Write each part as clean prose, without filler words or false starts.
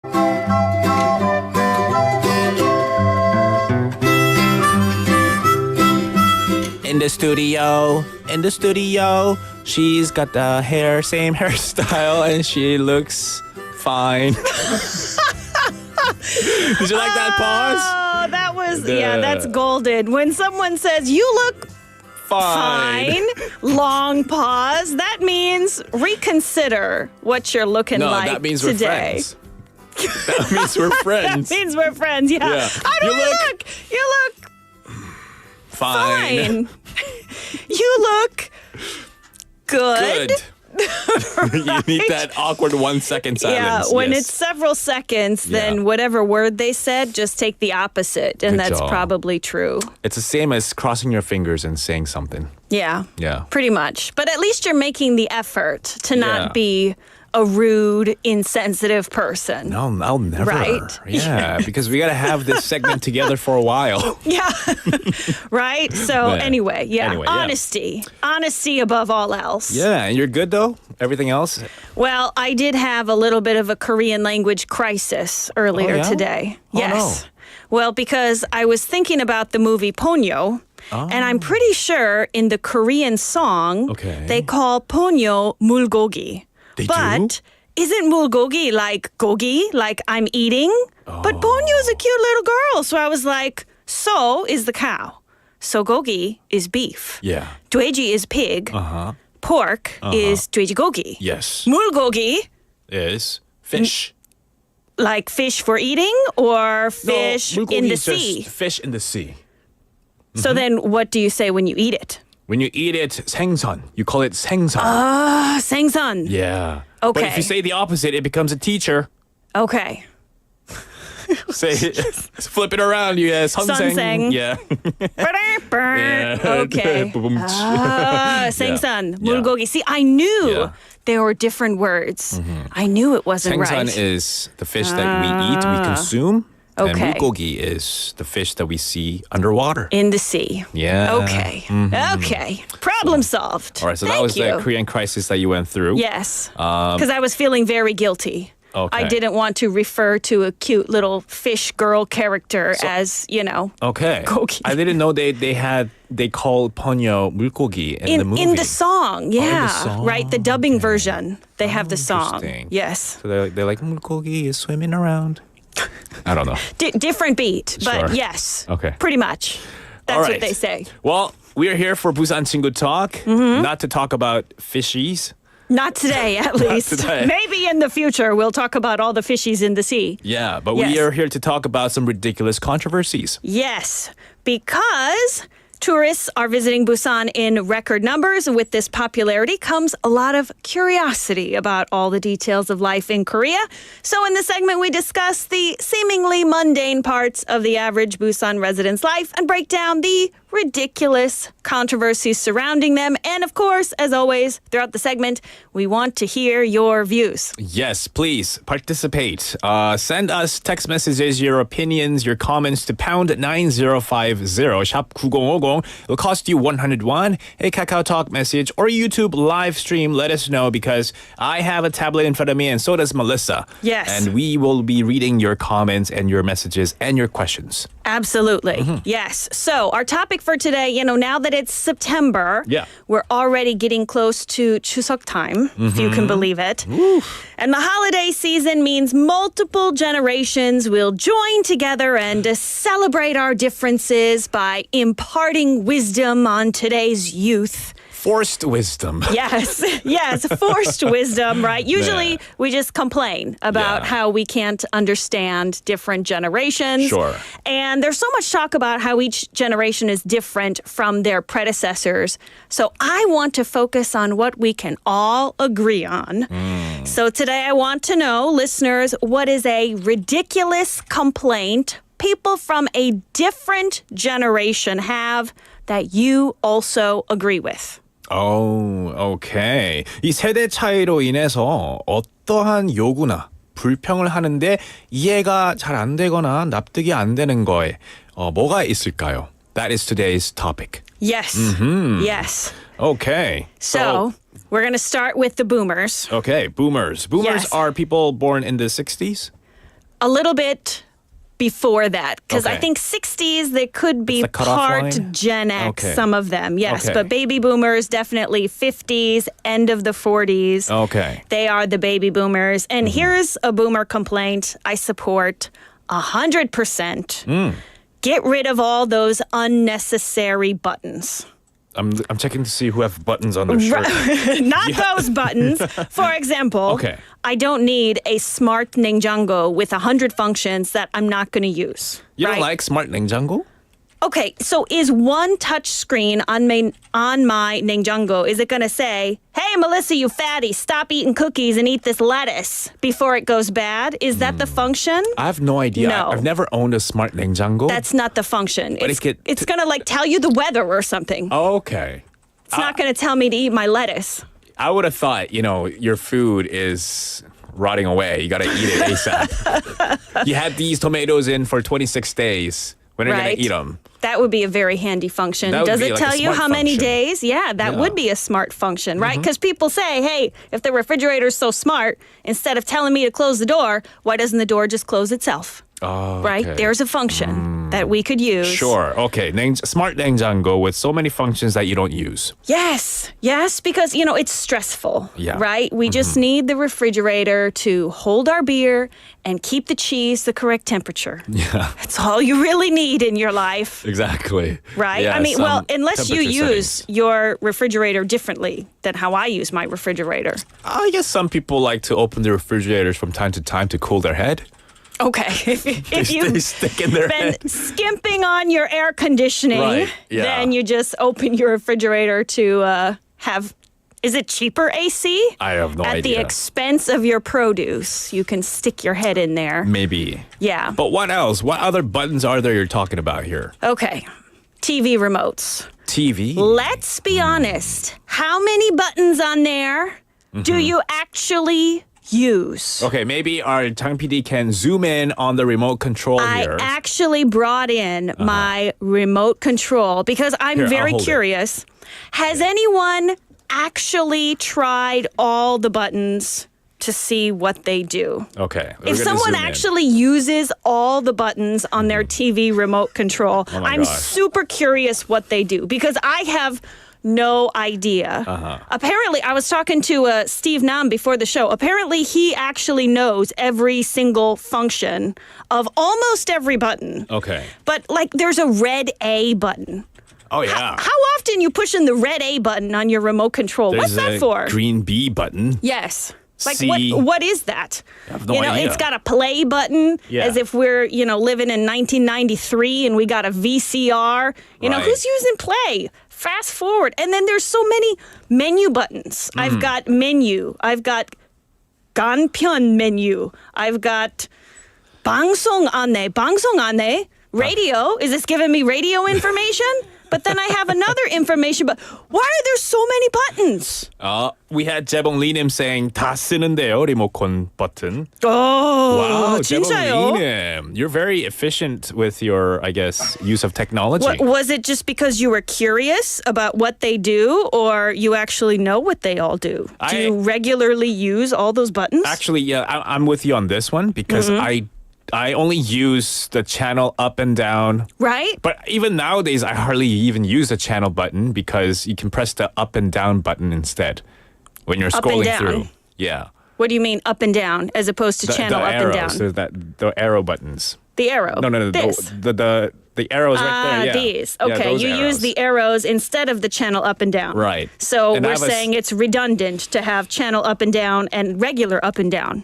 In the studio, she's got the same hairstyle, and she looks fine. Did you like that pause? Oh, that was, that's golden. When someone says, you look fine, long pause, that means reconsider what you're looking like that means today. We're friends. That means we're friends. That means we're friends, yeah. How do I look? You look fine. You look good. You need that awkward 1 second silence. Yeah, when it's several seconds, then whatever word they said, just take the opposite. And that's probably true. It's the same as crossing your fingers and saying something. Yeah. Yeah. Pretty much. But at least you're making the effort to not be a rude, insensitive person. No, I'll never. Right? Yeah, because we got to have this segment together for a while. Yeah. Right? So anyway, honesty. Yeah. Honesty above all else. Yeah, and you're good though? Everything else? Well, I did have a little bit of a Korean language crisis earlier today. Yes. No. Well, because I was thinking about the movie Ponyo. And I'm pretty sure in the Korean song, they call Ponyo mulgogi. But isn't mulgogi like gogi, like I'm eating? But Ponyo is a cute little girl. So I was like, so is the cow. So gogi is beef. Yeah. Dweji is pig. Pork is dwejigogi. Yes. Mulgogi is fish. Like fish for eating or fish in the sea? Just fish in the sea. So then what do you say when you eat it? When you eat it, 생선. You call it 생선. 생선. Yeah. Okay. But if you say the opposite, it becomes a teacher. Okay. Say flip it around. Yeah, 선생. Yeah. Okay. 생선. 물고기. See, I knew there were different words. I knew it wasn't right. 생선 is the fish that we eat, we consume. Okay. And 물고기 is the fish that we see underwater. In the sea. Yeah. Okay. Okay. Problem solved. All right, so Thank that was you. the Korean crisis that you went through. Yes. Because I was feeling very guilty. Okay. I didn't want to refer to a cute little fish girl character as, Okay. 고기. I didn't know they call ponyo 물고기 in the movie. In the song, yeah. in the song. Right, the dubbing version. They have the song. Interesting. Yes. So they're like, 물고기 is swimming around. I don't know. Different beat, but Sure. yes. Okay. Pretty much. That's All right. what they say. Well, we are here for Busan 친구 Talk, not to talk about fishies. Not today, at least. Today. Maybe in the future we'll talk about all the fishies in the sea. Yeah, but Yes. we are here to talk about some ridiculous controversies. Yes, because tourists are visiting Busan in record numbers. With this popularity comes a lot of curiosity about all the details of life in Korea. So in this segment, we discuss the seemingly mundane parts of the average Busan resident's life and break down the ridiculous controversies surrounding them. And of course, as always, throughout the segment, we want to hear your views. Yes, please participate. Send us text messages, your opinions, your comments to pound 9050 샵 9050. It'll cost you 100 won. A Kakao Talk message or YouTube live stream. Let us know because I have a tablet in front of me and so does Melissa. Yes. And we will be reading your comments and your messages and your questions. Absolutely. Yes. So our topic for today, now that it's September, we're already getting close to Chuseok time, if you can believe it. And the holiday season means multiple generations will join together and celebrate our differences by imparting wisdom on today's youth. Forced wisdom. Yes, forced wisdom, right? Usually we just complain about how we can't understand different generations. Sure. And there's so much talk about how each generation is different from their predecessors. So I want to focus on what we can all agree on. So today I want to know, listeners, what is a ridiculous complaint people from a different generation have that you also agree with? Oh, okay. 이 세대 차이로 인해서 어떠한 요구나 불평을 하는데 이해가 잘 안 되거나 납득이 안 되는 거에 뭐가 있을까요? That is today's topic. Yes. Yes. Okay. So we're going to start with the boomers. Okay, boomers. Boomers Yes. are people born in the 60s? a little bit before that, because I Okay. think 60s, they could be the cutoff part line? Gen X, Okay. some of them, yes. Okay. But baby boomers, definitely 50s, end of the 40s. Okay. They are the baby boomers. And here's a boomer complaint I support 100%. Get rid of all those unnecessary buttons. I'm checking to see who have buttons on their shirt. Not those buttons. For example, Okay. I don't need a smart 냉장고 with 100 functions that I'm not going to use. You right? don't like smart 냉장고? Okay, so is one touch screen on my 냉장고, is it going to say, hey, Melissa, you fatty, stop eating cookies and eat this lettuce before it goes bad? Is that the function? I have no idea. No. I've never owned a smart 냉장고. That's not the function. But It's going to like tell you the weather or something. Okay. It's not going to tell me to eat my lettuce. I would have thought, your food is rotting away. You got to eat it ASAP. You had these tomatoes in for 26 days. When are you going Right. to eat them? That would be a very handy function. That would Does be it like a tell you smart how many function. days? Yeah, that would be a smart function, right? Because people say, hey, if the refrigerator's so smart, instead of telling me to close the door, why doesn't the door just close itself? Oh, Right? okay. There's a function that we could use. Sure. Okay. Smart 냉장고 with so many functions that you don't use. Yes, because, it's stressful, Yeah. right? We just need the refrigerator to hold our beer and keep the cheese the correct temperature. Yeah. That's all you really need in your life. Exactly. Right? Yeah, I mean, some unless you temperature use settings. your refrigerator differently than how I use my refrigerator. I guess some people like to open their refrigerators from time to time to cool their head. Okay. If They you've stick in their been head. skimping on your air conditioning, Right, yeah. then you just open your refrigerator to have, is it cheaper AC? I have no At the idea. expense of your produce, you can stick your head in there. Maybe. Yeah. But what else? What other buttons are there you're talking about here? Okay. TV remotes. TV? Let's be honest. How many buttons on there do you actually use? Okay, maybe our Chang PD can zoom in on the remote control here. I actually brought in my remote control because I'm Here, I'll very hold it. curious. Has anyone actually tried all the buttons to see what they do? Okay. we're If gonna someone zoom in. actually uses all the buttons on their TV remote control, Oh my I'm gosh. super curious what they do because I have no idea. Apparently, I was talking to Steve Nam before the show. Apparently, he actually knows every single function of almost every button. Okay. But like, there's a red A button. Oh, yeah. How often you pushing the red A button on your remote control? What's There's that a for? green B button. Yes. Like C. what is that? I have no idea. It's got a play button Yeah. as if we're, living in 1993 and we got a VCR. Right. Who's using play? Fast forward. And then there's so many menu buttons. I've got menu. I've got 간편 menu. I've got 방송 안내. 방송 안내? Radio. Is this giving me radio information? But then I have another information. But why are there so many buttons? We had 재봉 리님 saying 다 쓰는데요, 리모컨 button. Oh, Wow, 재봉 진짜요? 리님. You're very efficient with your, I guess, use of technology. Was it just because you were curious about what they do, or you actually know what they all do? Do you regularly use all those buttons? Actually, yeah, I'm with you on this one because I only use the channel up and down. Right? But even nowadays, I hardly even use the channel button because you can press the up and down button instead when you're Up and scrolling down. through. Yeah. What do you mean up and down as opposed to channel the up and down? arrows, the arrow buttons. The arrow. No. This. The arrows right there. Yeah. These. Yeah, Okay, those you use arrows. the arrows instead of the channel up and down. Right. So And I we're have a saying it's redundant to have channel up and down and regular up and down.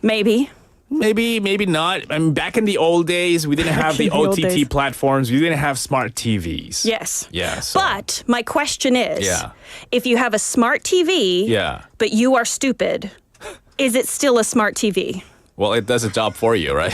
Maybe. Maybe not. I mean, back in the old days, we didn't have the in the old OTT days. platforms. We didn't have smart TVs. Yes. Yeah. So, But my question is, Yeah. if you have a smart TV, yeah. but you are stupid, is it still a smart TV? Well, it does a job for you, right?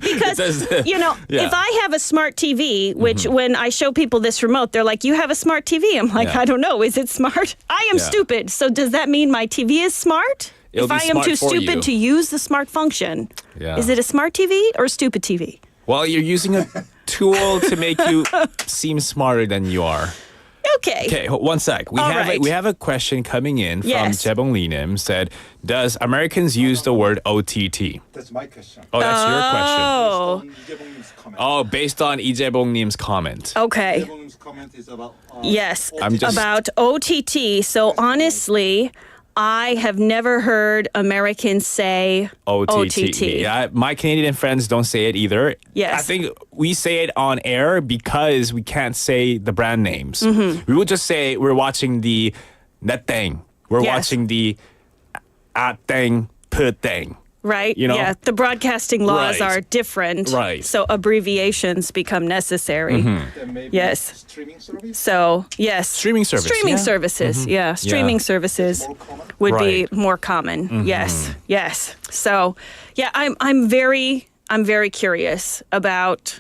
Because, Yeah. if I have a smart TV, which when I show people this remote, they're like, you have a smart TV. I'm like, Yeah. I don't know. Is it smart? I am Yeah. stupid. So does that mean my TV is smart? It'll if be I am smart too for stupid you. to use the smart function, Yeah. is it a smart TV or a stupid TV? Well, you're using a tool to make you seem smarter than you are. Okay. One sec. We All have right. we have a question coming in from Yes. Jaebong Linim. Said, does Americans use the word OTT? That's my question. Oh, that's your question. Oh. 이재봉님's comment. Oh, based on Lee Jaebong-nim's comment. Okay. 이재봉님's comment is about. Yes. I'm just- About OTT. So honestly, I have never heard Americans say OTT. Yeah, my Canadian friends don't say it either. Yes. I think we say it on air because we can't say the brand names. Mm-hmm. We will just say we're watching the net thing. We're Yes. watching the at thing, put thing. Right? You know? Yeah. The broadcasting laws Right. are different. Right. So abbreviations become necessary. Then maybe Yes. streaming service. So, yes. Streaming service, Streaming yeah. services. Yeah. Streaming services More common. would Right. be more common. Yes. Yes. So, yeah, I'm very curious about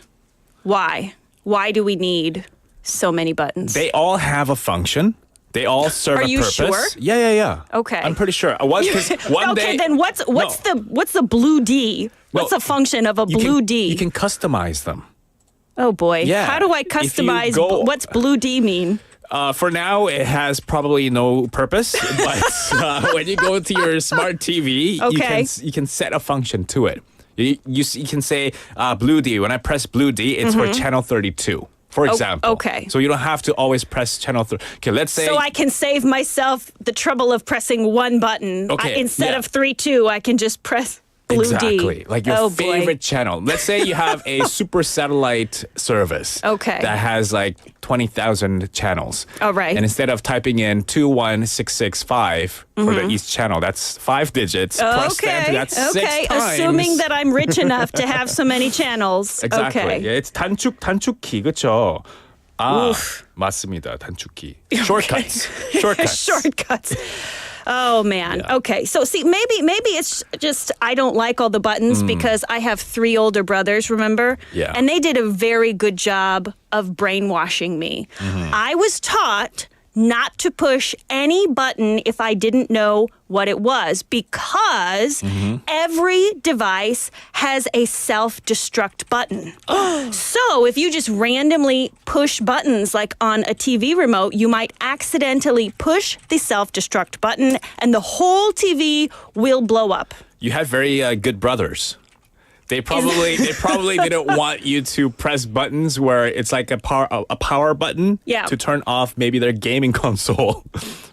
why. Why do we need so many buttons? They all have a function. They all serve Are a you purpose. sure? Yeah. Okay. I'm pretty sure. One okay, day. then what's the blue D? What's No. the function of a you blue can, D? You can customize them. Oh boy. Yeah. How do I If you customize go- what's blue D mean? For now, it has probably no purpose. But when you go to your smart TV, Okay. you can set a function to it. You can say blue D. When I press blue D, it's for channel 32. For example. okay. So you don't have to always press channel 30. Okay, let's say. So I can save myself the trouble of pressing one button. Okay, Instead yeah. of 3-2, I can just press blue Exactly. D. Like your Oh, boy. favorite channel. Let's say you have a super satellite service. Okay. That has like 20,000 channels. All right. And instead of typing in 21665 for the East channel, that's 5 digits. Press enter, that's 6 times. Assuming that I'm rich enough to have so many channels. Exactly. Okay. Yeah, it's 단축키, 그쵸? 아, 맞습니다. 단축키. Shortcuts. Shortcuts. Shortcuts. Oh man. Yeah. Okay. So see, maybe it's just I don't like all the buttons because I have 3 older brothers, remember? Yeah. And they did a very good job of brainwashing me. I was taught not to push any button if I didn't know what it was because every device has a self-destruct button. So if you just randomly push buttons like on a TV remote, you might accidentally push the self-destruct button and the whole TV will blow up. You had very good brothers. They probably didn't want you to press buttons where it's like a power button Yeah. to turn off maybe their gaming console.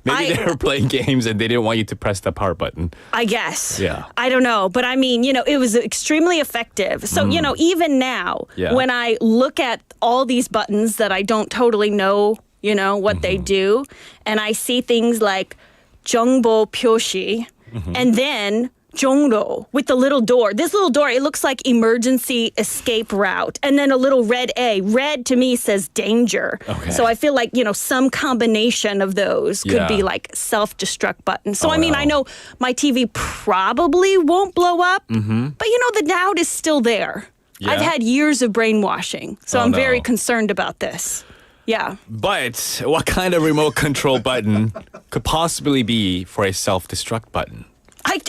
Maybe they were playing games and they didn't want you to press the power button. I guess. Yeah. I don't know. But I mean, it was extremely effective. So, even now, Yeah. when I look at all these buttons that I don't totally know, what they do, and I see things like 정보 표시, and then 종로 with the little door. This little door, it looks like emergency escape route. And then a little red A. Red to me says danger. Okay. So I feel like, some combination of those could be Yeah. like self-destruct buttons. So Oh, I mean, no. I know my TV probably won't blow up, but the doubt is still there. Yeah. I've had years of brainwashing, so Oh, I'm very no. concerned about this. Yeah. But what kind of remote control button could possibly be for a self-destruct button?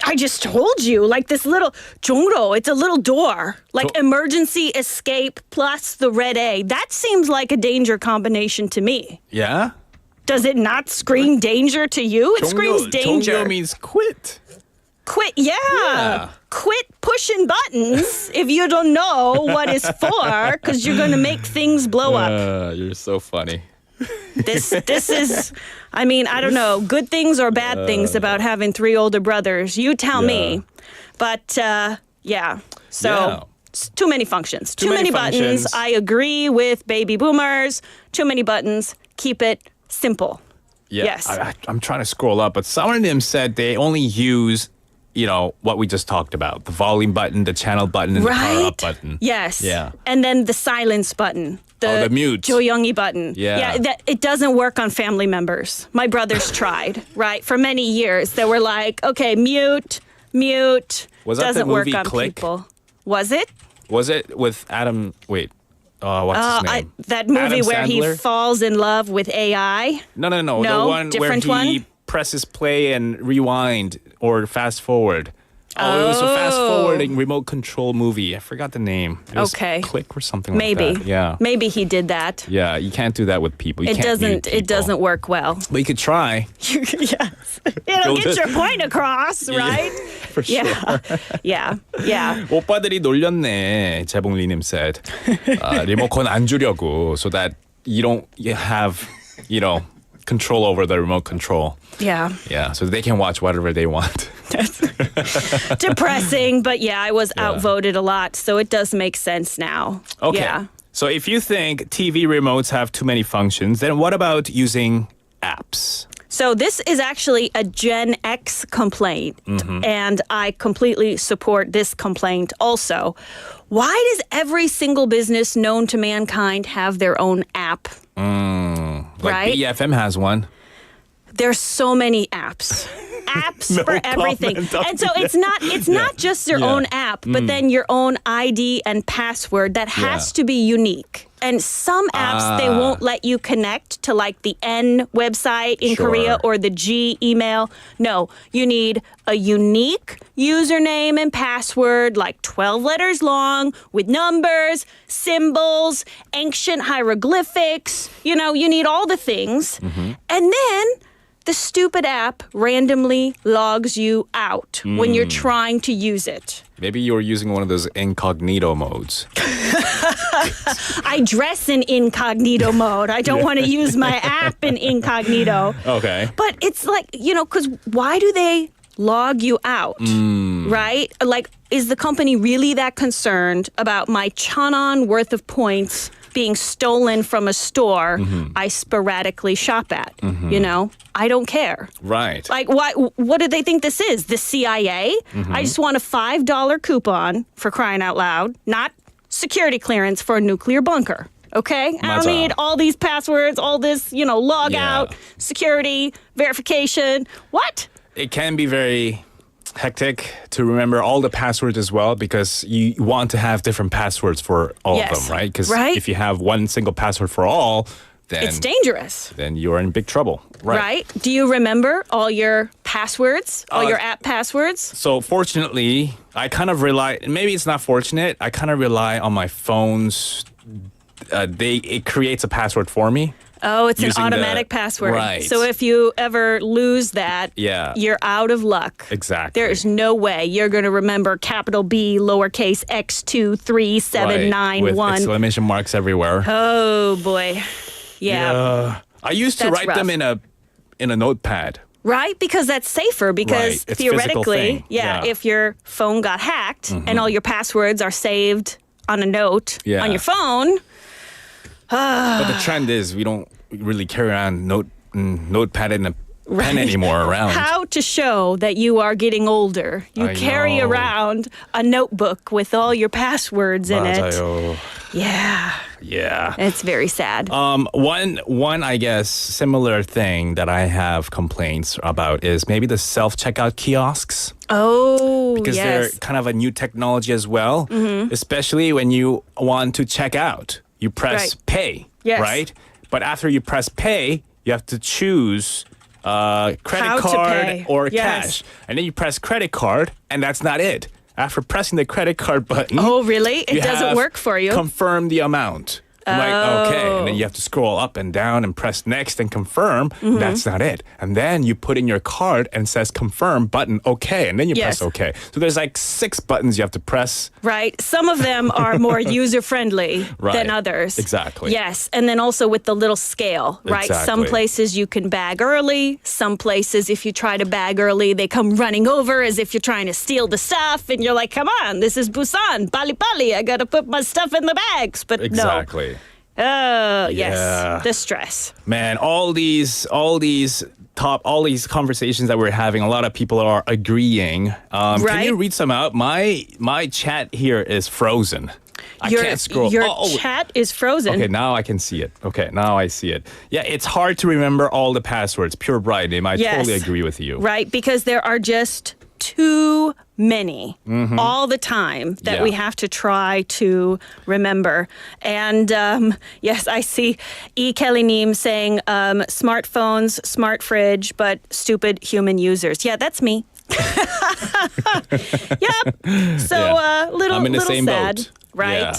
I just told you, like this little 종로, it's a little door, like emergency escape plus the red A. That seems like a danger combination to me. Yeah? Does it not scream danger to you? It screams danger. 종료 means quit. Quit, yeah. Quit pushing buttons if you don't know what it's for, because you're going to make things blow up. You're so funny. This is, I mean, I don't know, good things or bad things about having 3 older brothers. You tell me. But yeah, so Yeah. it's too many functions. Too Too many many buttons. functions. I agree with baby boomers. Too many buttons. Keep it simple. Yeah, Yes. I'm trying to scroll up, but some of them said they only use, what we just talked about, the volume button, the channel button, and the power up button. Yes. Yeah. And then the silence button. The mute. 조용히 button. Yeah. That it doesn't work on family members. My brothers tried, right? For many years, they were like, okay, mute. Was that doesn't the work movie on Click? people. Was it? Was it with Adam? Wait, what's his name? That movie Adam where he Sandler? falls in love with AI. No. No? The one where Different he one? presses play and rewind or fast forward. Oh, it was a fast-forwarding remote control movie. I forgot the name. It was Okay. Click or something Maybe. like that. Yeah. Maybe he did that. Yeah, you can't do that with people. You It can't mute doesn't. It people. doesn't work well. But you could try. Yes, it'll get your point across, right? For sure. Yeah. 오빠들이 놀렸네. 재봉리님 said. 리모컨 안 주려고 so that you have, control over the remote control. Yeah. Yeah, so they can watch whatever they want. Depressing, but yeah, I was outvoted a lot, so it does make sense now. Okay. Yeah. So if you think TV remotes have too many functions, then what about using apps? So this is actually a Gen X complaint, and I completely support this complaint also. Why does every single business known to mankind have their own app? Like Right? BFM has one. There's so many apps. Apps for everything. comment on And so it's not just your own app, but then your own ID and password that has to be unique. And some apps, they won't let you connect to like the N website in Sure. Korea or the G email. No, you need a unique username and password, like 12 letters long with numbers, symbols, ancient hieroglyphics. You need all the things. And then the stupid app randomly logs you out when you're trying to use it. Maybe you're using one of those incognito modes. I dress in incognito mode. I don't want to use my app in incognito. Okay. But it's like, because why do they log you out? Right? Like, is the company really that concerned about my Chanan worth of points being stolen from a store I sporadically shop at? I don't care. Right. Like, what do they think this is? The CIA? I just want a $5 coupon for crying out loud, not security clearance for a nuclear bunker. Okay? I don't 맞아. need all these passwords, all this, log Yeah. out, security, verification. What? It can be very hectic to remember all the passwords as well because you want to have different passwords for all Yes. of them, right? Because Right. if you have one single password for all, then It's dangerous. then you're in big trouble, right? Do you remember all your passwords, all your app passwords? So fortunately, I kind of rely. Maybe it's not fortunate. I kind of rely on my phone's. It creates a password for me. Oh, it's an Using the- automatic password. Right. So if you ever lose that, Yeah. you're out of luck. Exactly. There is no way you're going to remember capital B, lowercase x 2 3 7 9 with 1. exclamation marks everywhere. Oh boy. Yeah. I used to That's write them rough. in a notepad. Right? Because that's safer. Because Right. It's a physical theoretically, thing. Yeah. if your phone got hacked and all your passwords are saved on a note Yeah. on your phone, But the trend is we don't really carry around notepad and a pen anymore around. how to show that you are getting older. You I carry know. around a notebook with all your passwords in it. 맞아요. Yeah. Yeah. It's very sad. One I guess similar thing that I have complaints about is maybe the self-checkout kiosks Oh, because they're yes. kind of a new technology as well, especially when you want to check out. You press Right. pay, Yes. right? But after you press pay, you have to choose credit How to card pay. or Yes. cash. And then you press credit card, and that's not it. After pressing the credit card button, Oh, really? you It doesn't have work for you? Confirm the amount. I'm like, okay. And then you have to scroll up and down and press next and confirm. Mm-hmm. That's not it. And then you put in your card and it says confirm button, okay. And then you Yes. press okay. So there's like 6 buttons you have to press. Right. Some of them are more user-friendly Right. than others. Exactly. Yes. And then also with the little scale, right? Some Exactly. places you can bag early. Some places, if you try to bag early, they come running over as if you're trying to steal the stuff. And you're like, come on, this is Busan. Pali pali. I got to put my stuff in the bags. But Exactly. no. Oh, Yeah. yes. The stress. Man, all these conversations that we're having, a lot of people are agreeing. Can Right. you read some out? My chat here is frozen. I Your, can't scroll. Your Oh, chat is frozen. Okay, now I can see it. Okay, now I see it. Yeah, it's hard to remember all the passwords. Pure Brightname, I Yes. totally agree with you. Right, because there are just too many all the time that Yeah. we have to try to remember. And yes, I see E. Kelly Neem saying smartphones, smart fridge, but stupid human users. Yeah, that's me. Yep. So little I'm in the little same sad, boat. right? Yeah.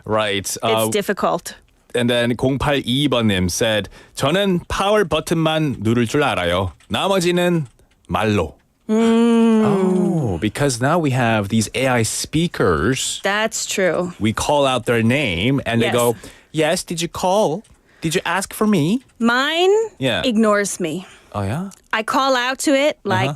Right. It's difficult. And then 082번님 said, 저는 파워 버튼만 누를 줄 알아요. 나머지는 말로. Oh, because now we have these AI speakers. That's true. We call out their name and they Yes. go, yes, did you call? Did you ask for me? Mine Yeah. ignores me. Oh, yeah? I call out to it like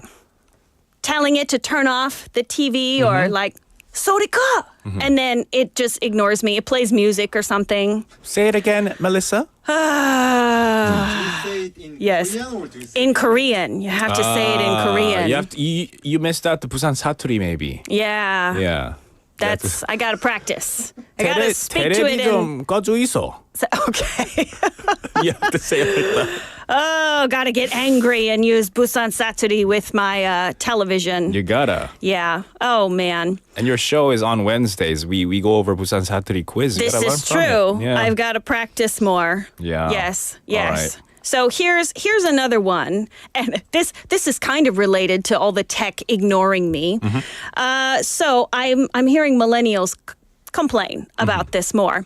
telling it to turn off the TV or like 소리 꺼! And then it just ignores me. It plays music or something. Say it again, Melissa. Do you say it in Yes. Korean or do you say In Korean. You have to say it in Korean. You missed out the Busan 사투리 maybe. Yeah. Yeah. That's I gotta practice. I gotta speak to it 테레비 in. 좀 꺼줘 있어. Okay. You have to say it like that. Oh, gotta get angry and use Busan Satsuri with my television. You gotta. Yeah. Oh man. And your show is on Wednesdays. We go over Busan 사투리 quiz. You This gotta learn is from true. it. Yeah. I've got to practice more. Yeah. Yes. All Yes. right. So here's another one, and this is kind of related to all the tech ignoring me. So I'm hearing millennials complain about this more.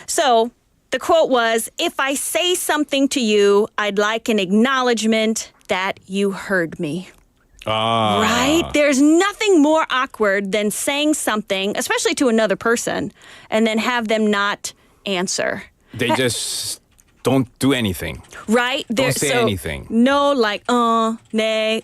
So the quote was, "If I say something to you, I'd like an acknowledgement that you heard me." Right? There's nothing more awkward than saying something, especially to another person, and then have them not answer. They just don't do anything. Right? Don't say anything. No, like, nay,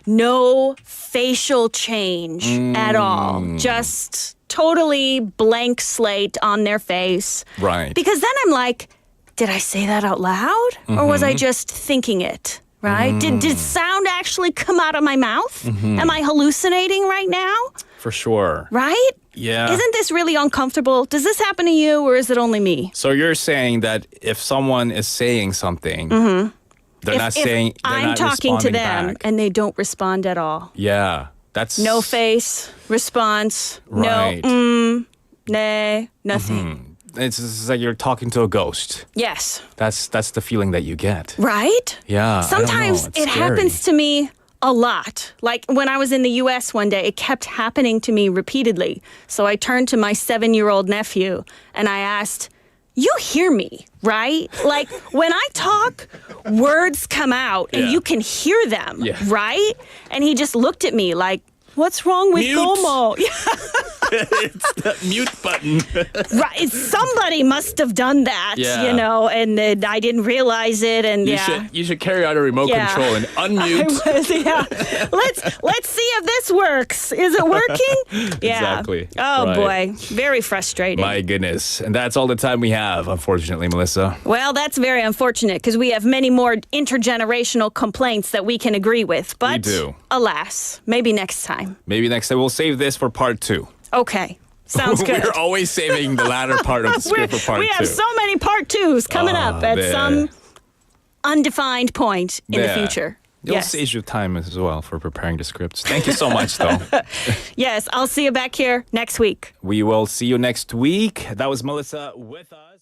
no facial change at all. Just totally blank slate on their face. Right. Because then I'm like, did I say that out loud? Or was I just thinking it? Right? Did sound actually come out of my mouth? Am I hallucinating right now? For sure. Right? Yeah. Isn't this really uncomfortable? Does this happen to you or is it only me? So you're saying that if someone is saying something, they're not saying, they're I'm not talking to responding them back. and they don't respond at all. Yeah. That's No face, response, Right. no, nay, nothing. It's like you're talking to a ghost. Yes. That's the feeling that you get. Right? Yeah. Sometimes I don't know. it happens to me a lot. Like when I was in the US one day, it kept happening to me repeatedly. So I turned to my 7-year-old nephew and I asked, you hear me, right? Like when I talk, words come out and Yeah. you can hear them, Yeah. right? And he just looked at me like, what's wrong with Mute. Gomo? It's the mute button. Right. Somebody must have done that, Yeah. you know, and I didn't realize it. And You should carry out a remote Yeah. control and unmute. Yeah. Let's see if this works. Is it working? Yeah. Exactly. Oh Right. boy. Very frustrating. My goodness. And that's all the time we have, unfortunately, Melissa. Well, that's very unfortunate because we have many more intergenerational complaints that we can agree with. But do. alas, maybe next time. Maybe next time we'll save this for part 2. Okay. Sounds good. We're always saving the latter part of the script for part 2. We have so many part 2s coming up at there. some undefined point in the Yeah. future. It'll Yes. save you time as well for preparing the scripts. Thank you so much, though. Yes, I'll see you back here next week. We will see you next week. That was Melissa with us.